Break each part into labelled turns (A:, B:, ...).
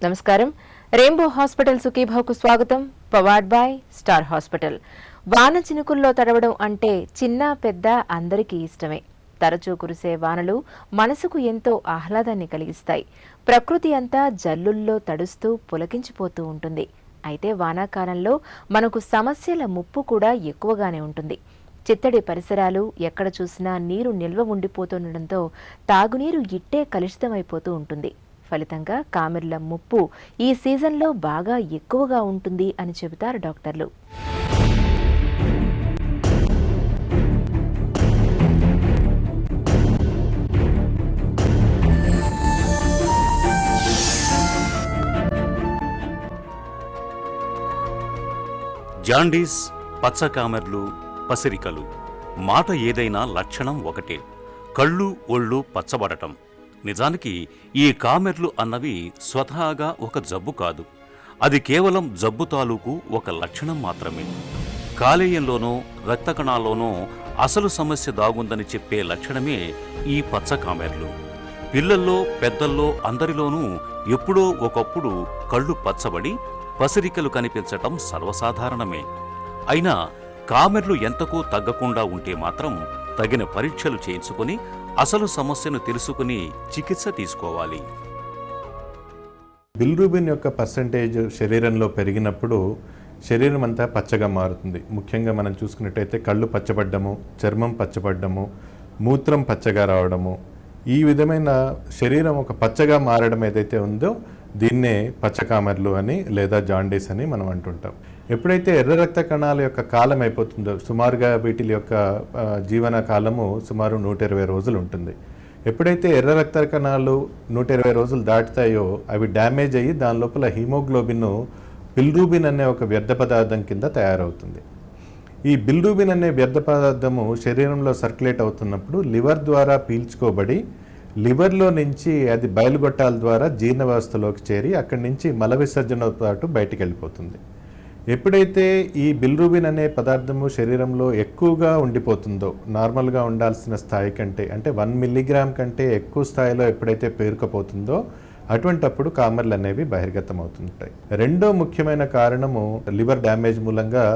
A: నమస్కారం. Rainbow hospital సుఖీభావ్కు స్వాగతం. Powered by star hospital. వాన చినుకుల్లో తడవడం అంటే చిన్న పెద్ద అందరికీ ఇష్టమే. తరచూ కురిసే వానలు మనసుకు ఎంతో ఆహ్లాదాన్ని కలిగిస్తాయి. ప్రకృతి అంతా జల్లుల్లో తడుస్తూ పులకించిపోతూ ఉంటుంది. అయితే వానాకాలంలో మనకు సమస్యల ముప్పు కూడా ఎక్కువగానే ఉంటుంది. చిత్తడి పరిసరాలు, ఎక్కడ చూసినా నీరు నిల్వ ఉండిపోతుండటంతో తాగునీరు ఇట్టే కలుషితమైపోతూ ఉంటుంది. ఫలితంగా కామెర్ల ముప్పు ఈ సీజన్లో బాగా ఎక్కువగా ఉంటుంది అని చెబుతారు డాక్టర్లు.
B: జాండీస్, పచ్చకామెర్లు, పసిరికలు, మాట ఏదైనా లక్షణం ఒకటే, కళ్ళు ఒళ్ళు పచ్చబడటం. నిజానికి ఈ కామెర్లు అన్నవి స్వతహాగా ఒక జబ్బు కాదు. అది కేవలం జబ్బు తాలూకు ఒక లక్షణం మాత్రమే. కాలేయంలోనో రక్త కణాల్లోనో అసలు సమస్య దాగుందని చెప్పే లక్షణమే ఈ పచ్చకామెర్లు. పిల్లల్లో పెద్దల్లో అందరిలోనూ ఎప్పుడో ఒకప్పుడు కళ్ళు పచ్చబడి పసిరికలు కనిపించటం సర్వసాధారణమే. అయినా కామెర్లు ఎంతకూ తగ్గకుండా ఉంటే మాత్రం తగిన పరీక్షలు చేయించుకుని అసలు సమస్యను తెలుసుకుని చికిత్స తీసుకోవాలి.
C: బిలిరూబిన్ యొక్క పర్సంటేజ్ శరీరంలో పెరిగినప్పుడు శరీరం అంతా పచ్చగా మారుతుంది. ముఖ్యంగా మనం చూసుకున్నట్టయితే కళ్ళు పచ్చబడ్డము, చర్మం పచ్చబడ్డము, మూత్రం పచ్చగా రావడము, ఈ విధమైన శరీరం ఒక పచ్చగా మారడం ఏదైతే ఉందో దీన్నే పచ్చకామెర్లు అని లేదా జాండీస్ అని మనం అంటుంటాం. ఎప్పుడైతే ఎర్ర రక్త కణాల యొక్క కాలం అయిపోతుందో, సుమారుగా వీటి యొక్క జీవన కాలము సుమారు 120 రోజులు ఉంటుంది. ఎప్పుడైతే ఎర్ర రక్త కణాలు 120 రోజులు దాటుతాయో అవి డ్యామేజ్ అయ్యి దాని లోపల హీమోగ్లోబిన్, బిలిరూబిన్ అనే ఒక వ్యర్థ పదార్థం కింద తయారవుతుంది. ఈ బిలిరూబిన్ అనే వ్యర్థ పదార్థము శరీరంలో సర్క్యులేట్ అవుతున్నప్పుడు లివర్ ద్వారా పీల్చుకోబడి లివర్లో నుంచి అది బయలుగొట్టాల ద్వారా జీర్ణ వ్యవస్థలోకి చేరి అక్కడి నుంచి మల విసర్జనతో పాటు బయటికి వెళ్ళిపోతుంది. ఎప్పుడైతే ఈ బిలిరూబిన్ అనే పదార్థము శరీరంలో ఎక్కువగా ఉండిపోతుందో, నార్మల్గా ఉండాల్సిన స్థాయి కంటే అంటే 1 మిల్లీగ్రామ్ కంటే ఎక్కువ స్థాయిలో ఎప్పుడైతే పేరుకుపోతుందో అటువంటప్పుడు కామెర్లు అనేవి బహిర్గతం అవుతుంటాయి. రెండో ముఖ్యమైన కారణము లివర్ డ్యామేజ్ మూలంగా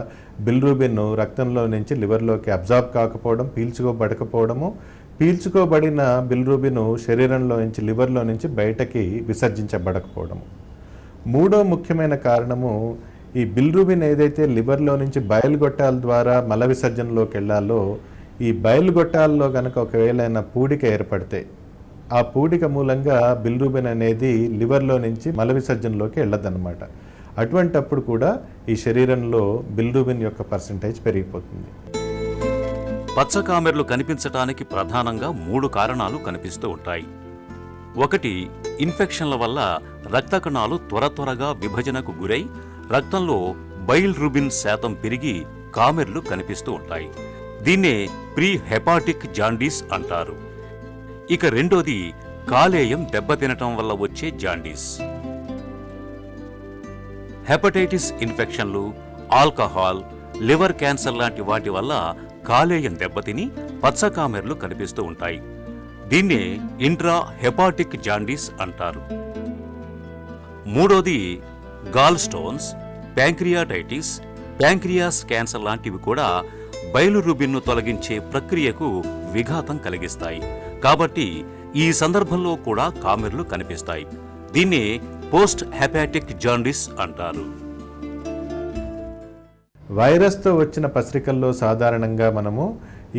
C: బిలిరూబిన్ రక్తంలో నుంచి లివర్లోకి అబ్జార్బ్ కాకపోవడం, పీల్చుకోబడకపోవడము, పీల్చుకోబడిన బిలిరూబిన్ శరీరంలో నుంచి లివర్లో నుంచి బయటకి విసర్జించబడకపోవడము. మూడో ముఖ్యమైన కారణము ఈ బిలిరూబిన్ ఏదైతే లివర్లో నుంచి బయలుగొట్టాల ద్వారా మల విసర్జనలోకి వెళ్ళాలో ఈ బయలుగొట్టాల్లో కనుక ఒకవేళ పూడిక ఏర్పడితే ఆ పూడిక మూలంగా బిలిరూబిన్ అనేది లివర్లో నుంచి మల విసర్జనలోకి వెళ్ళదన్నమాట. అటువంటప్పుడు కూడా ఈ శరీరంలో బిలిరూబిన్ యొక్క పర్సంటేజ్ పెరిగిపోతుంది.
B: పచ్చకామెర్లు కనిపించటానికి ప్రధానంగా 3 కారణాలు కనిపిస్తూ ఉంటాయి. ఒకటి, ఇన్ఫెక్షన్ల వల్ల రక్త కణాలు త్వరగా విభజనకు గురై రక్తంలో బైలిరూబిన్ శాతం పెరిగి కామెర్లు కనిపిస్తూ ఉంటాయి. దీన్నే ప్రీ హెపాటిక్ జాండీస్ అంటారు. ఇక రెండోది, కాలేయం దెబ్బతినటం వల్ల వచ్చే జాండీస్. హెపటైటిస్ ఇన్ఫెక్షన్లు, ఆల్కహాల్, లివర్ క్యాన్సర్ లాంటి వాటి వల్ల కాలేయం దెబ్బతిని పచ్చకామెర్లు కనిపిస్తూ ఉంటాయి. దీన్నే ఇంట్రా హెపాటిక్ జాండీస్ అంటారు. మూడోది, gallstones, pancreatitis, pancreas cancer లాంటివి కూడా బైలిరూబిన్ను తొలగించే ప్రక్రియకు విఘాతం కలిగిస్తాయి. కాబట్టి ఈ సందర్భంలో కూడా కామెర్లు కనిపిస్తాయి. దీన్నే పోస్ట్ హెపాటిక్ జాండీస్ అంటారు.
C: వైరస్తో వచ్చిన పసిరికల్లో సాధారణంగా మనము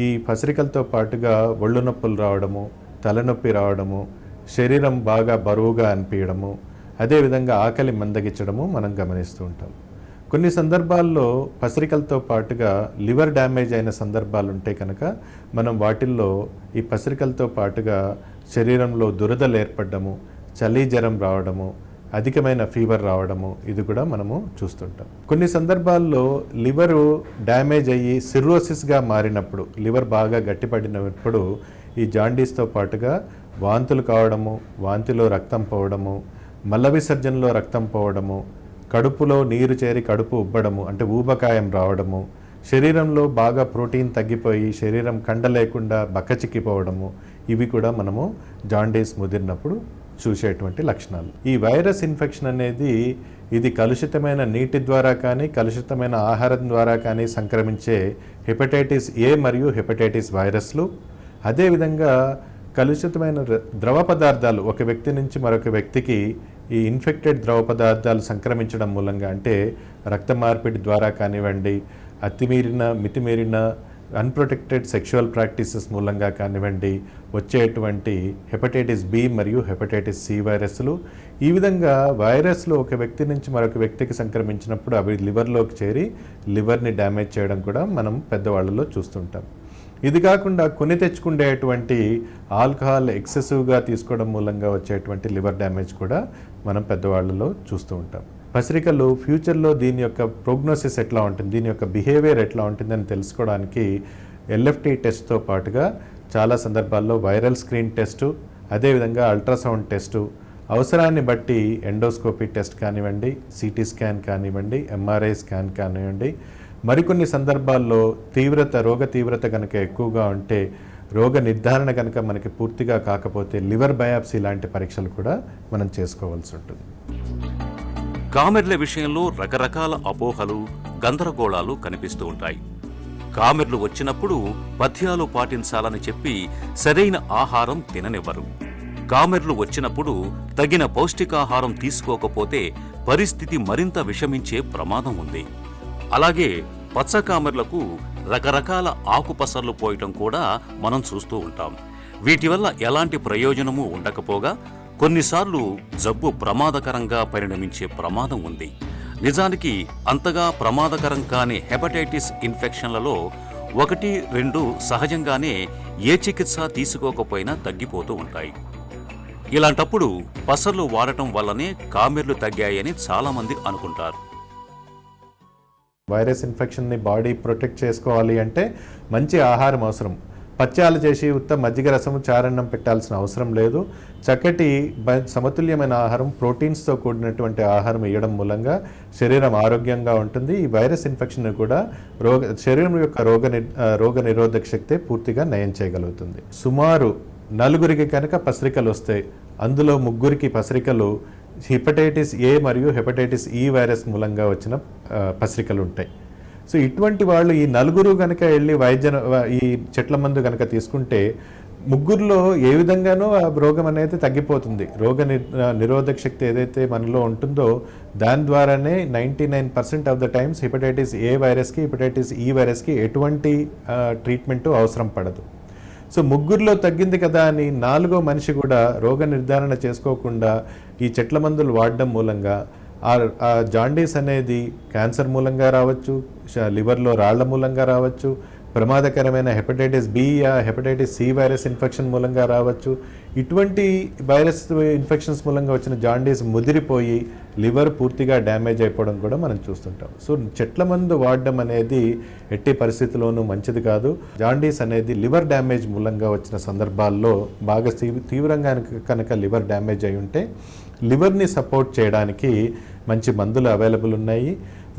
C: ఈ పసిరికలతో పాటుగా ఒళ్ళు నొప్పులు రావడము, తలనొప్పి రావడము, శరీరం బాగా బరువుగా అనిపించడము, అదేవిధంగా ఆకలి మందగించడము మనం గమనిస్తూ ఉంటాం. కొన్ని సందర్భాల్లో పసిరికలతో పాటుగా లివర్ డ్యామేజ్ అయిన సందర్భాలు ఉంటే కనుక మనం వాటిల్లో ఈ పసిరికలతో పాటుగా శరీరంలో దురదలు ఏర్పడము, చలి జ్వరం రావడము, అధికమైన ఫీవర్ రావడము ఇది కూడా మనము చూస్తుంటాం. కొన్ని సందర్భాల్లో లివరు డ్యామేజ్ అయ్యి సిర్రోసిస్గా మారినప్పుడు, లివర్ బాగా గట్టిపడినప్పుడు ఈ జాండీస్తో పాటుగా వాంతులు కావడము, వాంతిలో రక్తం పోవడము, మల విసర్జనలో రక్తం పోవడము, కడుపులో నీరు చేరి కడుపు ఉబ్బడము అంటే ఊబకాయం రావడము, శరీరంలో బాగా ప్రోటీన్ తగ్గిపోయి శరీరం కండ లేకుండా బక్కచిక్కిపోవడము, ఇవి కూడా మనము జాండీస్ ముదిరినప్పుడు చూసేటువంటి లక్షణాలు. ఈ వైరస్ ఇన్ఫెక్షన్ అనేది ఇది కలుషితమైన నీటి ద్వారా కానీ కలుషితమైన ఆహారం ద్వారా కానీ సంక్రమించే హెపటైటిస్ ఏ మరియు హెపటైటిస్ వైరస్లు, అదేవిధంగా కలుషితమైన ద్రవ పదార్థాలు ఒక వ్యక్తి నుంచి మరొక వ్యక్తికి ఈ ఇన్ఫెక్టెడ్ ద్రవ పదార్థాలు సంక్రమించడం మూలంగా, అంటే రక్త మార్పిడి ద్వారా కానివ్వండి, మితిమీరిన అన్ప్రొటెక్టెడ్ సెక్షువల్ ప్రాక్టీసెస్ మూలంగా కానివ్వండి, వచ్చేటువంటి హెపటైటిస్ బి మరియు హెపటైటిస్ సి వైరస్లు. ఈ విధంగా వైరస్లు ఒక వ్యక్తి నుంచి మరొక వ్యక్తికి సంక్రమించినప్పుడు అవి లివర్లోకి చేరి లివర్ని డ్యామేజ్ చేయడం కూడా మనం పెద్దవాళ్ళలో చూస్తుంటాం. ఇది కాకుండా కొని తెచ్చుకునేటువంటి ఆల్కహాల్ ఎక్సెసివ్గా తీసుకోవడం మూలంగా వచ్చేటువంటి లివర్ డ్యామేజ్ కూడా మనం పెద్దవాళ్ళలో చూస్తూ ఉంటాం. పసిరికలు ఫ్యూచర్లో దీని యొక్క ప్రోగ్నోసిస్ ఎట్లా ఉంటుంది, దీని యొక్క బిహేవియర్ ఎట్లా ఉంటుందని తెలుసుకోవడానికి ఎల్ఎఫ్టీ టెస్ట్తో పాటుగా చాలా సందర్భాల్లో వైరల్ స్క్రీన్ టెస్టు, అదేవిధంగా అల్ట్రాసౌండ్ టెస్టు, అవసరాన్ని బట్టి ఎండోస్కోపీ టెస్ట్ కానివ్వండి, సిటీ స్కాన్ కానివ్వండి, ఎంఆర్ఐ స్కాన్ కానివ్వండి, మరికొన్ని సందర్భాల్లో రోగ తీవ్రత కనుక ఎక్కువగా ఉంటే, రోగ నిర్ధారణ కనుక మనకి పూర్తిగా కాకపోతే లివర్ బయాప్సీ లాంటి పరీక్షలు కూడా మనం చేసుకోవాల్సి ఉంటుంది.
B: కామెర్ల విషయంలో రకరకాల అపోహలు, గందరగోళాలు కనిపిస్తూ ఉంటాయి. కామెర్లు వచ్చినప్పుడు పథ్యాలు పాటించాలని చెప్పి సరైన ఆహారం తిననివ్వరు. కామెర్లు వచ్చినప్పుడు తగిన పౌష్టికాహారం తీసుకోకపోతే పరిస్థితి మరింత విషమించే ప్రమాదం ఉంది. అలాగే పచ్చకామెర్లకు రకరకాల ఆకుపసర్లు పోయటం కూడా మనం చూస్తూ ఉంటాం. వీటి వల్ల ఎలాంటి ప్రయోజనమూ ఉండకపోగా కొన్నిసార్లు జబ్బు ప్రమాదకరంగా పరిణమించే ప్రమాదం ఉంది. నిజానికి అంతగా ప్రమాదకరం కాని హెపటైటిస్ ఇన్ఫెక్షన్లలో 1-2 సహజంగానే ఏ చికిత్స తీసుకోకపోయినా తగ్గిపోతూ ఉంటాయి. ఇలాంటప్పుడు పసర్లు వాడటం వల్లనే కామెర్లు తగ్గాయని చాలామంది అనుకుంటారు.
C: వైరస్ ఇన్ఫెక్షన్ని బాడీ ప్రొటెక్ట్ చేసుకోవాలి అంటే మంచి ఆహారం అవసరం. పచ్చాలు చేసి మజ్జిగ రసము చారన్నం పెట్టాల్సిన అవసరం లేదు. చక్కటి సమతుల్యమైన ఆహారం, ప్రోటీన్స్తో కూడినటువంటి ఆహారం ఇవ్వడం మూలంగా శరీరం ఆరోగ్యంగా ఉంటుంది. ఈ వైరస్ ఇన్ఫెక్షన్ కూడా శరీరం యొక్క రోగ నిరోధక శక్తి పూర్తిగా నయం చేయగలుగుతుంది. సుమారు 4 కనుక పసరికలు వస్తాయి, అందులో 3 పసరికలు హెపటైటిస్ ఏ మరియు హెపటైటిస్ ఈ వైరస్ మూలంగా వచ్చిన పసరికలు ఉంటాయి. సో ఇటువంటి వాళ్ళు ఈ 4 కనుక వెళ్ళి ఈ చెట్ల మందు కనుక తీసుకుంటే 3లో ఏ విధంగానూ ఆ రోగం అనేది తగ్గిపోతుంది. నిరోధక శక్తి ఏదైతే మనలో ఉంటుందో దాని ద్వారానే 99% of the times hepatitis A వైరస్కి, హెపటైటిస్ ఈ వైరస్కి ఎటువంటి ట్రీట్మెంట్ అవసరం పడదు. సో 3లో తగ్గింది కదా అని 4వ మనిషి కూడా రోగ నిర్ధారణ చేసుకోకుండా ఈ చెట్ల మందులు వాడడం మూలంగా ఆ జాండీస్ అనేది క్యాన్సర్ మూలంగా రావచ్చు, లివర్లో రాళ్ల మూలంగా రావచ్చు, ప్రమాదకరమైన hepatitis B hepatitis C virus infection మూలంగా రావచ్చు. ఇటువంటి వైరస్ ఇన్ఫెక్షన్స్ మూలంగా వచ్చిన జాండీస్ ముదిరిపోయి లివర్ పూర్తిగా డ్యామేజ్ అయిపోవడం కూడా మనం చూస్తుంటాం. సో చెట్ల మందు వాడడం అనేది ఎట్టి పరిస్థితుల్లోనూ మంచిది కాదు. జాండీస్ అనేది లివర్ డ్యామేజ్ మూలంగా వచ్చిన సందర్భాల్లో బాగా తీవ్రంగా కనుక లివర్ డ్యామేజ్ అయి ఉంటే లివర్ని సపోర్ట్ చేయడానికి మంచి మందులు అవైలబుల్ ఉన్నాయి.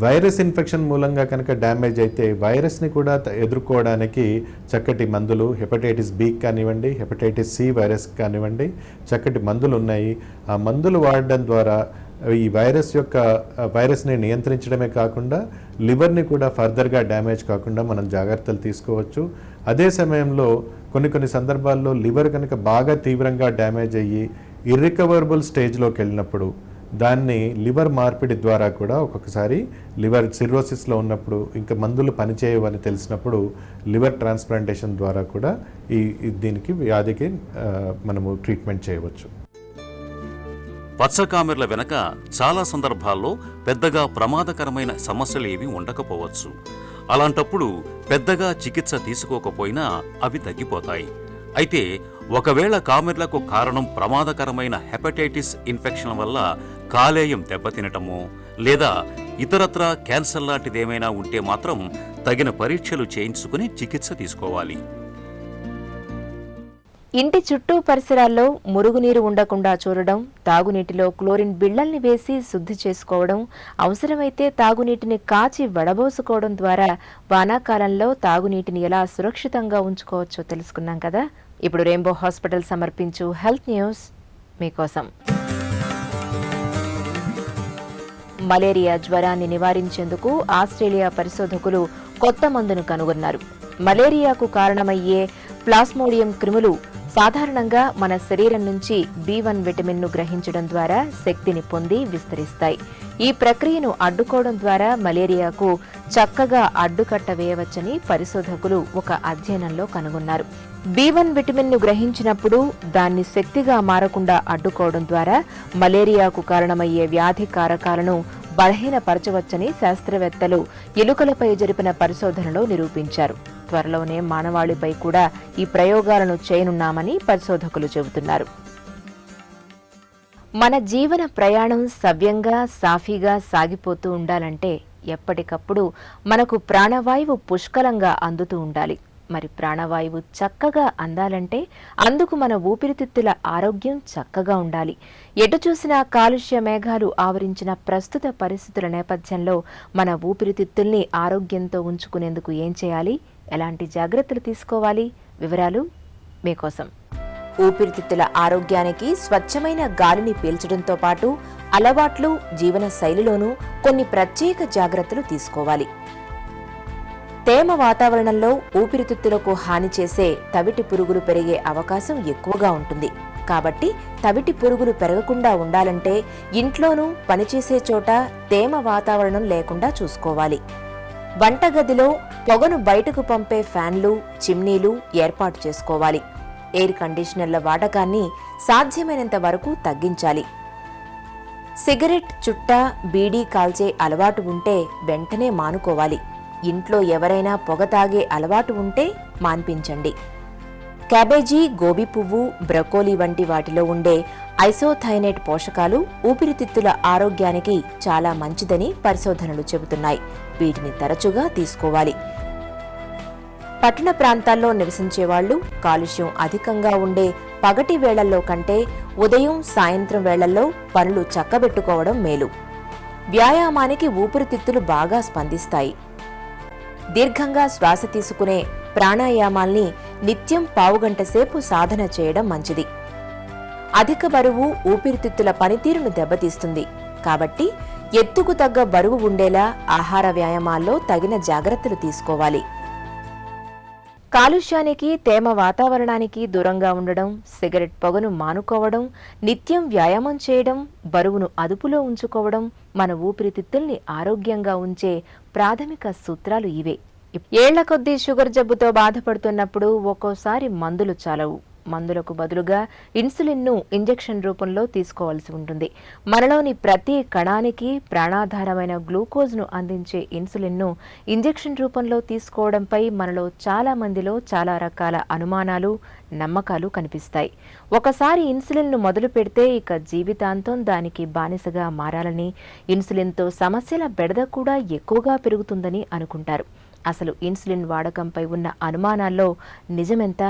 C: వైరస్ ఇన్ఫెక్షన్ మూలంగా కనుక డ్యామేజ్ అయితే వైరస్ని కూడా ఎదుర్కోవడానికి చక్కటి మందులు, హెపటైటిస్ బి కానివ్వండి, హెపటైటిస్ సి వైరస్ కానివ్వండి, చక్కటి మందులు ఉన్నాయి. ఆ మందులు వాడడం ద్వారా ఈ వైరస్ని నియంత్రించడమే కాకుండా లివర్ని కూడా ఫర్దర్గా డ్యామేజ్ కాకుండా మనం జాగ్రత్తలు తీసుకోవచ్చు. అదే సమయంలో కొన్ని సందర్భాల్లో లివర్ కనుక బాగా తీవ్రంగా డ్యామేజ్ అయ్యి ఇర్రికవరబుల్ స్టేజ్లోకి వెళ్ళినప్పుడు దాన్ని లివర్ మార్పిడి ద్వారా కూడా ఒక్కొక్కసారి లివర్ సిర్రోసిస్లో ఉన్నప్పుడు ఇంకా మందులు పనిచేయవని తెలిసినప్పుడు లివర్ ట్రాన్స్ప్లాంటేషన్ ద్వారా కూడా దీనికి వ్యాధికి మనము ట్రీట్మెంట్ చేయవచ్చు.
B: పచ్చకామెర్ల వెనక చాలా సందర్భాల్లో పెద్దగా ప్రమాదకరమైన సమస్యలు ఏవి ఉండకపోవచ్చు. అలాంటప్పుడు పెద్దగా చికిత్స తీసుకోకపోయినా అవి తగ్గిపోతాయి. అయితే ఒకవేళ కామెర్లకు కారణం ప్రమాదకరమైన హెపటైటిస్ ఇన్ఫెక్షన్ వల్ల కాలేయం దెబ్బతినటమో లేదా ఇతరత్రా క్యాన్సర్ లాంటిదేమైనా ఉంటే మాత్రం తగిన పరీక్షలు చేయించుకుని చికిత్స తీసుకోవాలి.
A: ఇంటి చుట్టూ పరిసరాల్లో మురుగునీరు ఉండకుండా చూడడం, తాగునీటిలో క్లోరిన్ బిళ్లల్ని వేసి శుద్ధి చేసుకోవడం, అవసరమైతే తాగునీటిని కాచి వడబోసుకోవడం ద్వారా వానాకాలంలో తాగునీటిని ఎలా సురక్షితంగా ఉంచుకోవచ్చో తెలుసుకున్నాం కదా. ఇప్పుడు రెయిన్బో హాస్పిటల్ సమర్పించు హెల్త్ న్యూస్ మీకోసం. మలేరియా జ్వరాన్ని నివారించేందుకు ఆస్ట్రేలియా పరిశోధకులు కొత్త మందును కనుగొన్నారు. మలేరియాకు కారణమయ్యే ప్లాస్మోడియం క్రిములు సాధారణంగా మన శరీరం నుంచి B1 విటమిన్ను గ్రహించడం ద్వారా శక్తిని పొంది విస్తరిస్తాయి. ఈ ప్రక్రియను అడ్డుకోవడం ద్వారా మలేరియాకు చక్కగా అడ్డుకట్ట వేయవచ్చని పరిశోధకులు ఒక అధ్యయనంలో కనుగొన్నారు. B1 విటమిన్ను గ్రహించినప్పుడు దాన్ని శక్తిగా మారకుండా అడ్డుకోవడం ద్వారా మలేరియాకు కారణమయ్యే వ్యాధి కారకాలను బలహీనపరచవచ్చని శాస్త్రవేత్తలు ఎలుకలపై జరిపిన పరిశోధనలో నిరూపించారు. త్వరలోనే మానవాళిపై కూడా ఈ ప్రయోగాలను చేయనున్నామని పరిశోధకులు చెబుతున్నారు. మన జీవన ప్రయాణం సవ్యంగా సాఫీగా సాగిపోతూ ఉండాలంటే ఎప్పటికప్పుడు మనకు ప్రాణవాయువు పుష్కలంగా అందుతూ ఉండాలి. మరి ప్రాణవాయువు చక్కగా అందాలంటే అందుకు మన ఊపిరితిత్తుల ఆరోగ్యం చక్కగా ఉండాలి. ఎటు చూసినా కాలుష్య మేఘాలు ఆవరించిన ప్రస్తుత పరిస్థితుల నేపథ్యంలో మన ఊపిరితిత్తుల్ని ఆరోగ్యంతో ఉంచుకునేందుకు ఏం చేయాలి, ఎలాంటి జాగ్రత్తలు తీసుకోవాలి, వివరాలు మీకోసం. ఊపిరితిత్తుల ఆరోగ్యానికి స్వచ్ఛమైన గాలిని పీల్చడంతో పాటు అలవాట్లు, జీవన శైలిలోనూ కొన్ని ప్రత్యేక జాగ్రత్తలు తీసుకోవాలి. తేమ వాతావరణంలో ఊపిరితిత్తులకు హాని చేసే తవిటి పురుగులు పెరిగే అవకాశం ఎక్కువగా ఉంటుంది. కాబట్టి తవిటి పురుగులు పెరగకుండా ఉండాలంటే ఇంట్లోనూ పనిచేసే చోట తేమ వాతావరణం లేకుండా చూసుకోవాలి. వంటగదిలో పొగను బయటకు పంపే ఫ్యాన్లు, చిమ్నీలు ఏర్పాటు చేసుకోవాలి. ఎయిర్ కండిషనర్ల వాడకాన్ని సాధ్యమైనంత వరకు తగ్గించాలి. సిగరెట్, చుట్ట, బీడీ కాల్చే అలవాటు ఉంటే వెంటనే మానుకోవాలి. ఇంట్లో ఎవరైనా పొగ తాగే అలవాటు ఉంటే మాన్పించండి. క్యాబేజీ, గోబీ పువ్వు, బ్రకోలీ వంటి వాటిలో ఉండే ఐసోథైనేట్ పోషకాలు ఊపిరితిత్తుల ఆరోగ్యానికి చాలా మంచిదని పరిశోధనలు చెబుతున్నాయి. వీటిని తరచుగా తీసుకోవాలి. పట్టణ ప్రాంతాల్లో నివసించే వాళ్లు కాలుష్యం అధికంగా ఉండే పగటి వేళల్లో కంటే ఉదయం, సాయంత్రం వేళల్లో పనులు చక్కబెట్టుకోవడం మేలు. వ్యాయామానికి ఊపిరితిత్తులు బాగా స్పందిస్తాయి. దీర్ఘంగా శ్వాస తీసుకునే ప్రాణాయామాల్ని నిత్యం పావుగంట సేపు సాధన చేయడం మంచిది. అధిక బరువు ఊపిరితిత్తుల పనితీరును దెబ్బతీస్తుంది. కాబట్టి ఎత్తుకు తగ్గ బరువు ఉండేలా ఆహార వ్యాయామాల్లో తగిన జాగ్రత్తలు తీసుకోవాలి. కాలుష్యానికి, తేమ వాతావరణానికి దూరంగా ఉండడం, సిగరెట్ పొగను మానుకోవడం, నిత్యం వ్యాయామం చేయడం, బరువును అదుపులో ఉంచుకోవడం మన ఊపిరితిత్తుల్ని ఆరోగ్యంగా ఉంచే ప్రాథమిక సూత్రాలు ఇవే. ఏళ్ల కొద్దీ షుగర్ జబ్బుతో బాధపడుతున్నప్పుడు ఒక్కోసారి మందులు చాలవు. మందులకు బదులుగా ఇన్సులిన్ను ఇంజెక్షన్ రూపంలో తీసుకోవాల్సి ఉంటుంది. మనలోని ప్రతి కణానికి ప్రాణాధారమైన గ్లూకోజ్ను అందించే ఇన్సులిన్ను ఇంజెక్షన్ రూపంలో తీసుకోవడంపై మనలో చాలా మందిలో చాలా రకాల అనుమానాలు, నమ్మకాలు కనిపిస్తాయి. ఒకసారి ఇన్సులిన్ను మొదలు పెడితే ఇక జీవితాంతం దానికి బానిసగా మారాలని, ఇన్సులిన్తో సమస్యల బెడద కూడా ఎక్కువగా పెరుగుతుందని అనుకుంటారు. అసలు ఇన్సులిన్ వాడకంపై ఉన్న అనుమానాల్లో నిజమెంత?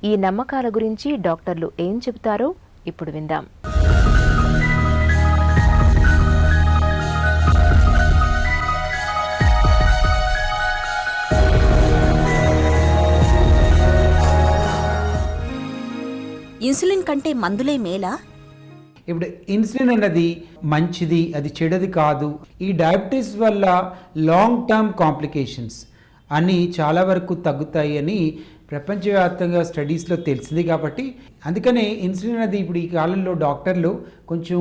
A: ఈ నమ్మకాల గురించి డాక్టర్లు ఏం చెబుతారో ఇప్పుడు విందాం.
D: ఇన్సులిన్ కంటే మందులే మేలా?
E: ఇప్పుడు ఇన్సులిన్ అన్నది మంచిది, అది చెడది కాదు. ఈ డయాబెటీస్ వల్ల లాంగ్ టర్మ్ కాంప్లికేషన్స్ అన్నీ చాలా వరకు తగ్గుతాయి అని ప్రపంచవ్యాప్తంగా స్టడీస్లో తెలిసింది. కాబట్టి అందుకనే ఇన్సులిన్ అనేది ఇప్పుడు ఈ కాలంలో డాక్టర్లు కొంచెం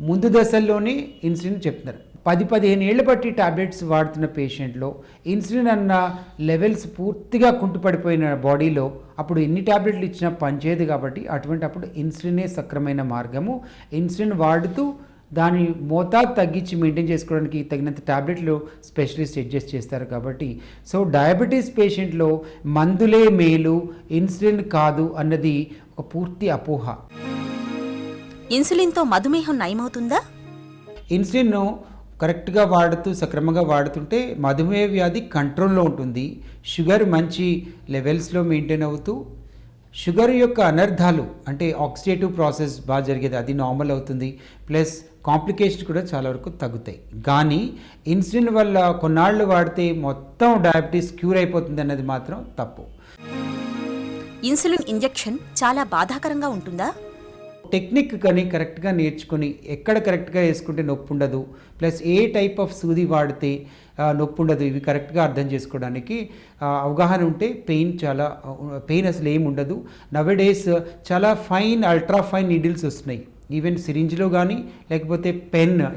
E: ముందు దశల్లోనే ఇన్సులిన్ చెప్తున్నారు. 10-15 ఏళ్ల బట్టి టాబ్లెట్స్ వాడుతున్న పేషెంట్లో ఇన్సులిన్ అన్న లెవెల్స్ పూర్తిగా కుంటుపడిపోయిన బాడీలో అప్పుడు ఎన్ని టాబ్లెట్లు ఇచ్చినా పనిచేయదు. కాబట్టి అప్పుడు ఇన్సులినే సక్రమైన మార్గము. ఇన్సులిన్ వాడుతూ దాని మోతాదు తగ్గించి మెయింటైన్ చేసుకోవడానికి తగినంత టాబ్లెట్లు స్పెషలిస్ట్ అడ్జస్ట్ చేస్తారు. కాబట్టి సో డయాబెటీస్ పేషెంట్లో మందులే మేలు, ఇన్సులిన్ కాదు అన్నది ఒక పూర్తి అపోహ.
D: ఇన్సులిన్తో మధుమేహం నయమవుతుందా?
E: ఇన్సులిన్ను కరెక్ట్గా వాడుతూ సక్రమంగా వాడుతుంటే మధుమేహ వ్యాధి కంట్రోల్లో ఉంటుంది. షుగర్ మంచి లెవెల్స్లో మెయింటైన్ అవుతూ షుగర్ యొక్క అనర్థాలు అంటే ఆక్సిడేటివ్ ప్రాసెస్ బాగా జరిగేది, అది నార్మల్ అవుతుంది. ప్లస్ కాంప్లికేషన్స్ కూడా చాలా వరకు తగ్గుతాయి. కానీ ఇన్సులిన్ వల్ల కొన్నాళ్ళు వాడితే మొత్తం డయాబెటీస్ క్యూర్ అయిపోతుంది అన్నది మాత్రం తప్పు.
D: ఇన్సులిన్ ఇంజెక్షన్ చాలా బాధాకరంగా ఉంటుందా?
E: టెక్నిక్ కానీ కరెక్ట్గా నేర్చుకొని ఎక్కడ కరెక్ట్గా వేసుకుంటే నొప్పి ఉండదు, ప్లస్ ఏ టైప్ ఆఫ్ సూది వాడితే నొప్పి ఉండదు, ఇవి కరెక్ట్గా అర్థం చేసుకోవడానికి అవగాహన ఉంటే పెయిన్ అసలు ఏమి ఉండదు. నవేడేస్ చాలా ఫైన్ అల్ట్రా ఫైన్ నీడిల్స్ వస్తున్నాయి, ఈవెన్ సిరింజ్లో కానీ లేకపోతే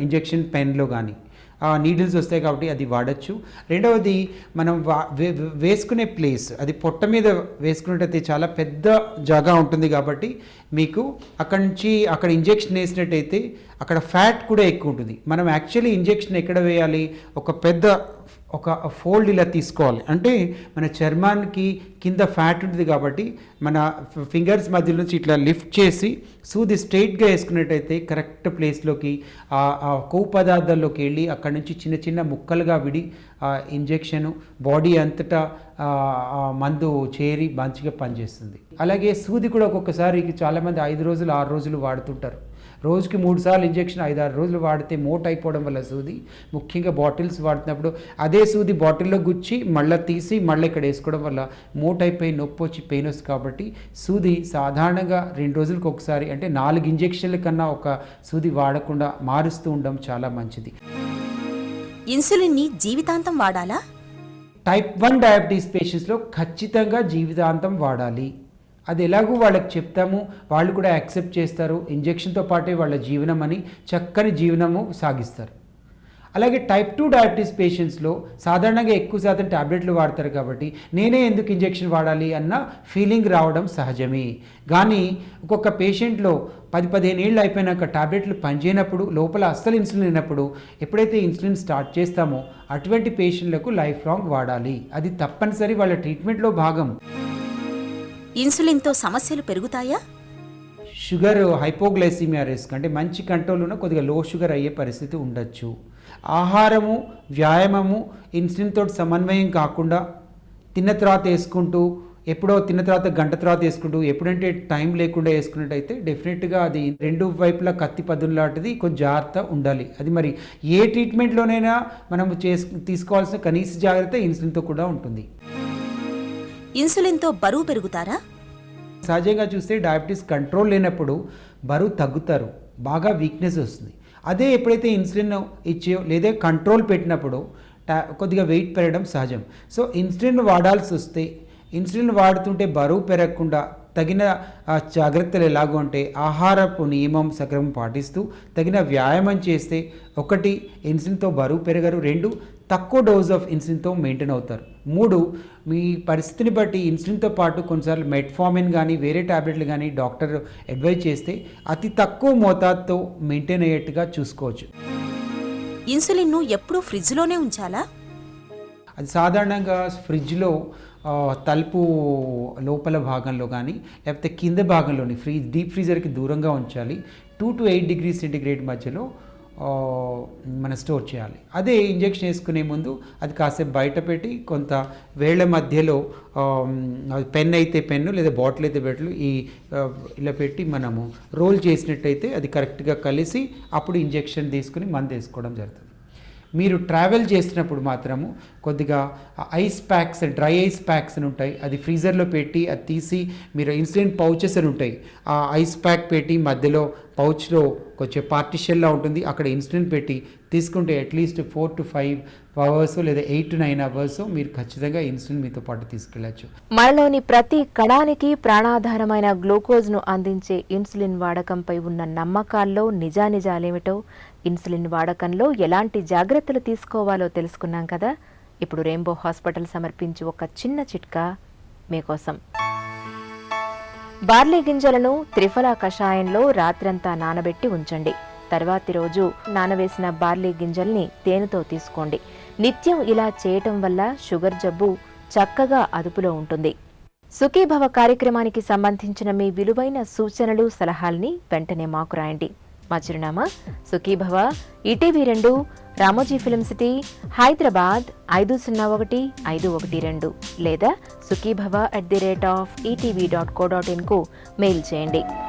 E: ఇంజెక్షన్ పెన్లో కానీ నీడిల్స్ వస్తాయి కాబట్టి అది వాడచ్చు. రెండవది మనం వేసుకునే ప్లేస్, అది పొట్ట మీద వేసుకున్నట్టయితే చాలా పెద్ద జాగా ఉంటుంది కాబట్టి మీకు అక్కడ ఇంజెక్షన్ వేసినట్టయితే అక్కడ ఫ్యాట్ కూడా ఎక్కువ ఉంటుంది. మనం యాక్చువల్లీ ఇంజెక్షన్ ఎక్కడ వేయాలి, ఒక ఫోల్డ్ ఇలా తీసుకోవాలి, అంటే మన చర్మానికి కింద ఫ్యాట్ ఉంటుంది కాబట్టి మన ఫింగర్స్ మధ్య నుంచి ఇట్లా లిఫ్ట్ చేసి సూది స్ట్రైట్గా వేసుకున్నట్టయితే కరెక్ట్ ప్లేస్లోకి ఆ కొవ్వు పదార్థాల్లోకి వెళ్ళి అక్కడ నుంచి చిన్న చిన్న ముక్కలుగా విడి ఇంజెక్షను బాడీ అంతటా మందు చేరి మంచిగా పనిచేస్తుంది. అలాగే సూది కూడా ఒక్కొక్కసారి చాలామంది 5 రోజులు 6 రోజులు వాడుతుంటారు. రోజుకి 3 సార్లు ఇంజెక్షన్ 5-6 రోజులు వాడితే మోట్ అయిపోవడం వల్ల సూది, ముఖ్యంగా బాటిల్స్ వాడుతున్నప్పుడు అదే సూది బాటిల్లో గుచ్చి మళ్ళీ తీసి మళ్ళీ ఇక్కడ వేసుకోవడం వల్ల మోట్ అయిపోయి నొప్పి వచ్చి పెయిన్ వస్తుంది. కాబట్టి సూది సాధారణంగా 2 రోజులకు ఒకసారి, అంటే 4 ఇంజెక్షన్ల కన్నా ఒక సూది వాడకుండా మారుస్తూ ఉండడం చాలా మంచిది.
D: ఇన్సులిన్ని జీవితాంతం వాడాలా?
E: టైప్ 1 డయాబెటీస్ పేషెంట్స్లో ఖచ్చితంగా జీవితాంతం వాడాలి. అది ఎలాగూ వాళ్ళకి చెప్తాము, వాళ్ళు కూడా యాక్సెప్ట్ చేస్తారు. ఇంజెక్షన్తో పాటే వాళ్ళ జీవనం అని చక్కని జీవనము సాగిస్తారు. అలాగే టైప్ 2 డయాబెటీస్ పేషెంట్స్లో సాధారణంగా ఎక్కువ శాతం ట్యాబ్లెట్లు వాడతారు కాబట్టి నేనే ఎందుకు ఇంజెక్షన్ వాడాలి అన్న ఫీలింగ్ రావడం సహజమే. కానీ ఒక్కొక్క పేషెంట్లో 10-15 ఏళ్ళు అయిపోయినాక ట్యాబ్లెట్లు పనిచేయనప్పుడు, లోపల అస్సలు ఇన్సులిన్ లేనప్పుడు ఎప్పుడైతే ఇన్సులిన్ స్టార్ట్ చేస్తామో అటువంటి పేషెంట్లకు లైఫ్ లాంగ్ వాడాలి. అది తప్పనిసరి వాళ్ళ ట్రీట్మెంట్లో భాగం.
D: ఇన్సులిన్తో సమస్యలు పెరుగుతాయా?
E: షుగర్ హైపోగ్లైసిమియా రిస్క్, అంటే మంచి కంట్రోల్ ఉన్న కొద్దిగా లో షుగర్ అయ్యే పరిస్థితి ఉండొచ్చు. ఆహారము, వ్యాయామము ఇన్సులిన్తో సమన్వయం కాకుండా తిన్న తర్వాత వేసుకుంటూ, ఎప్పుడో తిన్న తర్వాత గంట తర్వాత వేసుకుంటూ, ఎప్పుడంటే టైం లేకుండా వేసుకున్నట్టయితే డెఫినెట్గా అది 2 వైపులా కత్తి పదును లాంటిది, కొంచెం జాగ్రత్త ఉండాలి. అది మరి ఏ ట్రీట్మెంట్లోనైనా మనం తీసుకోవాల్సిన కనీస జాగ్రత్త ఇన్సులిన్తో కూడా ఉంటుంది.
D: ఇన్సులిన్తో బరువు పెరుగుతారా?
E: సహజంగా చూస్తే డయాబెటీస్ కంట్రోల్ లేనప్పుడు బరువు తగ్గుతారు, బాగా వీక్నెస్ వస్తుంది. అదే ఎప్పుడైతే ఇన్సులిన్ ఇచ్చో లేదా కంట్రోల్ పెట్టినప్పుడు కొద్దిగా వెయిట్ పెరగడం సహజం. సో ఇన్సులిన్ వాడాల్సి వస్తే, ఇన్సులిన్ వాడుతుంటే బరువు పెరగకుండా తగిన జాగ్రత్తలు ఎలాగో అంటే ఆహారపు నియమం సక్రమం పాటిస్తూ తగిన వ్యాయామం చేస్తే, 1 ఇన్సులిన్తో బరువు పెరగరు, 2 తక్కువ డోస్ ఆఫ్ ఇన్సులిన్తో మెయింటైన్ అవుతారు, 3 మీ పరిస్థితిని బట్టి ఇన్సులిన్తో పాటు కొన్నిసార్లు మెట్ఫార్మిన్ కానీ వేరే ట్యాబ్లెట్లు కానీ డాక్టర్ అడ్వైజ్ చేస్తే అతి తక్కువ మోతాదుతో మెయింటైన్ అయ్యేట్టుగా చూసుకోవచ్చు.
D: ఇన్సులిన్ను ఎప్పుడూ ఫ్రిడ్జ్లోనే ఉంచాలా?
E: అది సాధారణంగా ఫ్రిడ్జ్లో తలుపు లోపల భాగంలో కానీ లేకపోతే కింద భాగంలోని డీప్ ఫ్రీజర్కి దూరంగా ఉంచాలి. 2 to 8 degrees సెంటిగ్రేడ్ మధ్యలో మనం స్టోర్ చేయాలి. అదే ఇంజెక్షన్ వేసుకునే ముందు అది కాసేపు బయట పెట్టి కొంత వేళ్ల మధ్యలో పెన్ అయితే పెన్ను లేదా బాటిల్ అయితే బాటిల్ ఇలా పెట్టి మనము రోల్ చేసినట్టయితే అది కరెక్ట్గా కలిసి అప్పుడు ఇంజెక్షన్ తీసుకుని మందు వేసుకోవడం జరుగుతుంది. మీరు ట్రావెల్ చేసినప్పుడు మాత్రము కొద్దిగా ice packs, dry ice packs అని ఉంటాయి, అది ఫ్రీజర్లో పెట్టి అది తీసి మీరు ఇన్సులిన్ పౌచెస్ అని ఉంటాయి, ఆ ఐస్ ప్యాక్ పెట్టి మధ్యలో పౌచ్లో కొంచెం పార్టిషన్లా ఉంటుంది, అక్కడ ఇన్సులిన్ పెట్టి తీసుకుంటే అట్లీస్ట్ 4 to 5 hours లేదా 8 to 9 hours మీరు ఖచ్చితంగా ఇన్సులిన్ మీతో పాటు తీసుకెళ్లొచ్చు.
A: మనలోని ప్రతి కణానికి ప్రాణాధారమైన గ్లూకోజ్ను అందించే ఇన్సులిన్ వాడకంపై ఉన్న నమ్మకాల్లో నిజానిజాలేమిటో, ఇన్సులిన్ వాడకంలో ఎలాంటి జాగ్రత్తలు తీసుకోవాలో తెలుసుకున్నాం కదా. ఇప్పుడు రెయిన్బో హాస్పిటల్ సమర్పించి ఒక చిన్న చిట్కా మీకోసం. బార్లీ గింజలను త్రిఫలా కషాయంలో రాత్రంతా నానబెట్టి ఉంచండి. తర్వాతి రోజు నానవేసిన బార్లీ గింజల్ని తేనెతో తీసుకోండి. నిత్యం ఇలా చేయటం వల్ల షుగర్ జబ్బు చక్కగా అదుపులో ఉంటుంది. సుఖీభవ కార్యక్రమానికి సంబంధించిన మీ విలువైన సూచనలు, సలహాల్ని వెంటనే మాకు రాయండి. మా చిరునామా Sukhibhava, ETV 2, Ramoji film city, Hyderabad 501512 లేదా sukhibhava@etv.co.in కు మెయిల్ చేయండి.